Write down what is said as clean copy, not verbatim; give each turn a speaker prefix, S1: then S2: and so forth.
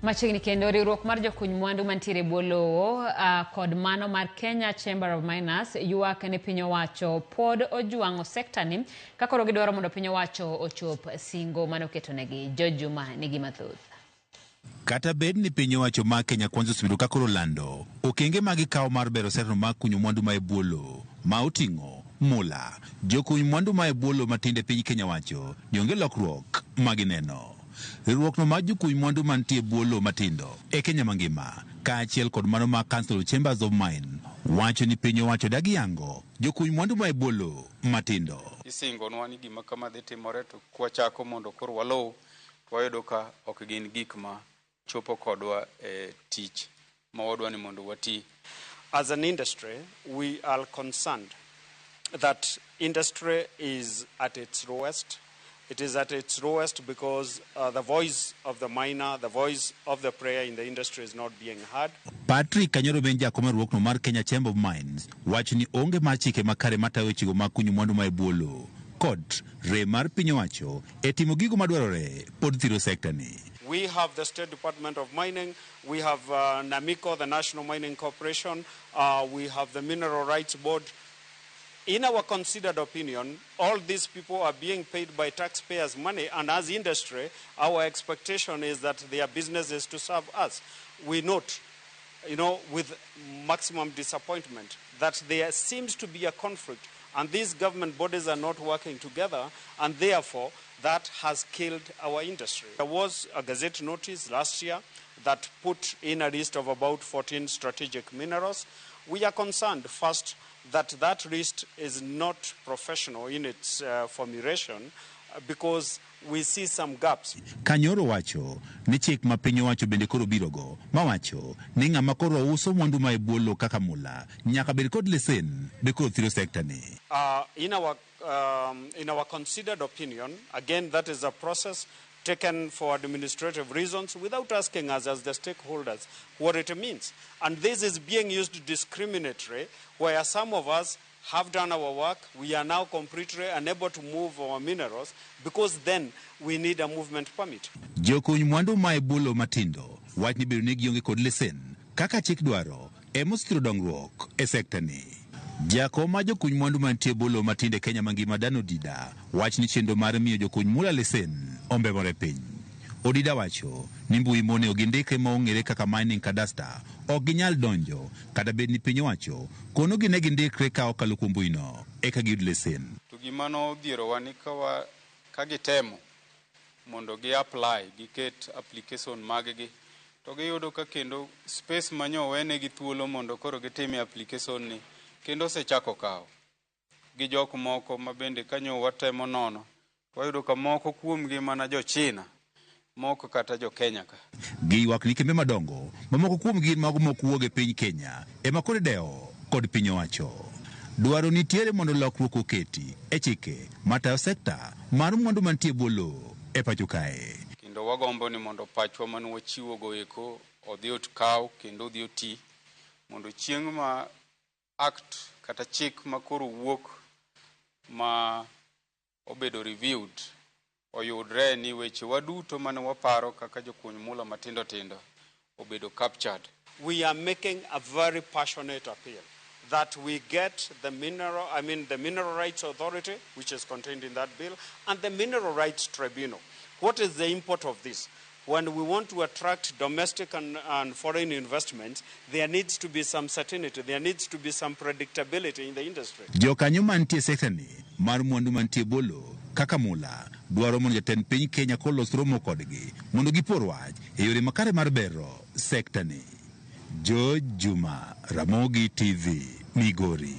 S1: Machiegni kendo riwruok mar jokuny mwandu mantiere bwo lowo kod mano mar Kenya Chamber of Mines ywak ne piny owacho pod ojwang'o sektani ka koro gidwaro mondo piny owacho ochop singo manoketonegi. Jojuma nigi mathoth.
S2: Kata bed ni piny owacho ma Kenya Kwanza osebedo ka koro lando okenge magikawo mar bero sektano mag kunyo mwandu ma e bwo lowo ma oting'o mula, jokuny mwandu ma e bwo lowo matinde piny Kenya wacho ni onge lokruok magineno. Riwruok no mar jokuny mwandu mantie bwo lowo matindo e Kenya mangima kaachiel kod mano ma Council of Chambers of Mine wacho ni piny owacho dagi yango jokuny mwandu ma e bwo lowo matindo.
S3: Isingonwa ni gima kama dhi timore to kwachako mondo koro walow wayudo ka ok gin gik ma chopo kodwa tich ma wadwa ni mondo wati.
S4: As an industry, we are concerned that industry is at its lowest. It is at its lowest because the voice of the miner, the voice of the player in the industry is not being heard.
S2: Patrick Kanyoro benja kome ruokno mar Kenya Chamber of Mines wacho ni onge mar chike makare matayo chigo mag kunyo mwandu ma e bwo lowo kod rem mar piny owacho e timo gigo madwarore pod thiro sektani.
S4: We have the State Department of Mining, we have NAMICO, the National Mining Corporation, we have the Mineral Rights Board. In our considered opinion, all these people are being paid by taxpayers' money, and as industry, our expectation is that their business is to serve us. We note, with maximum disappointment, that there seems to be a conflict, and these government bodies are not working together, and therefore, that has killed our industry. There was a Gazette notice last year that put in a list of about 14 strategic minerals. We are concerned, first, that list is not professional in its formulation because we see some gaps.
S2: Kanyoro wacho ni chik ma piny owacho bende koro birogo mawacho ni ng'ama koro uso mwandu ma e bwo lowo kaka mula nyaka bed kod lesen be koro thiro sektani.
S4: In our considered opinion, again, that is a process taken for administrative reasons without asking us as the stakeholders what it means. And this is being used discriminatory, where some of us have done our work, we are now completely unable to move our minerals because then we need a movement permit.
S2: Jokuny mwandu ma e bwo lowo matindo wach ni bedo ni gionge kod lesen kaka chik dwaro emosithiro dongruok e sektani. Jakom ma jokuny mwandu mantie bwo lowo matinde Kenya mangima Dano Dida wach ni chenro mar miyo jokuny mula lesen ombemore piny. Odida wacho ni mbui mone ogindike ma ong'ere kaka mining cadastre ok ginyal donjo kata bed ni piny owacho kono gine gindikre ka okalo kuom mbuino eka giyud lesen.
S3: To gima nodhierowa ni ka gitemo mondo gi apply giket application maggi to giyudo ka kendo space manyo wenegi thuolo mondo koro gitime application ni kendo osechako kawo gi jok moko ma bende kanyo watemo nono to wayudo ka moko kuomgi mana jo China moko kata jo Kenya ka.
S2: Giywak ni kembe madongo mamoko kuom gin mago mokuog e piny Kenya ema kod deo kod piny owacho. Dwaro nitiere mondo lokruok oketi e chike matayo sekta mar mwandu mantie bwo lowo e pacho kae.
S3: Kendo wagombo ni mondo pachwa mane wachiwo go eko odhi otkaw kendo odhi oti mondo chieng' ma act kata chik makoro wuok ma obedo reviewed oyudre ni weche waduto mane waparo kaka jokuny mula matindo tindo obedo captured.
S4: We are making a very passionate appeal that we get the Mineral Rights Authority, which is contained in that bill, and the Mineral Rights Tribunal. What is the import of this? When we want to attract domestic and foreign investments, there needs to be some certainty, there needs to be some predictability in the industry.
S2: Jokanyo mantie sektani mar mwandu mantie bwo lowo kaka mula dwaro mondo jatend piny Kenya kolos romo kodgi mondo gipor wach e yore makare mar bero sektani. Jojuma, Ramogi TV, Migori.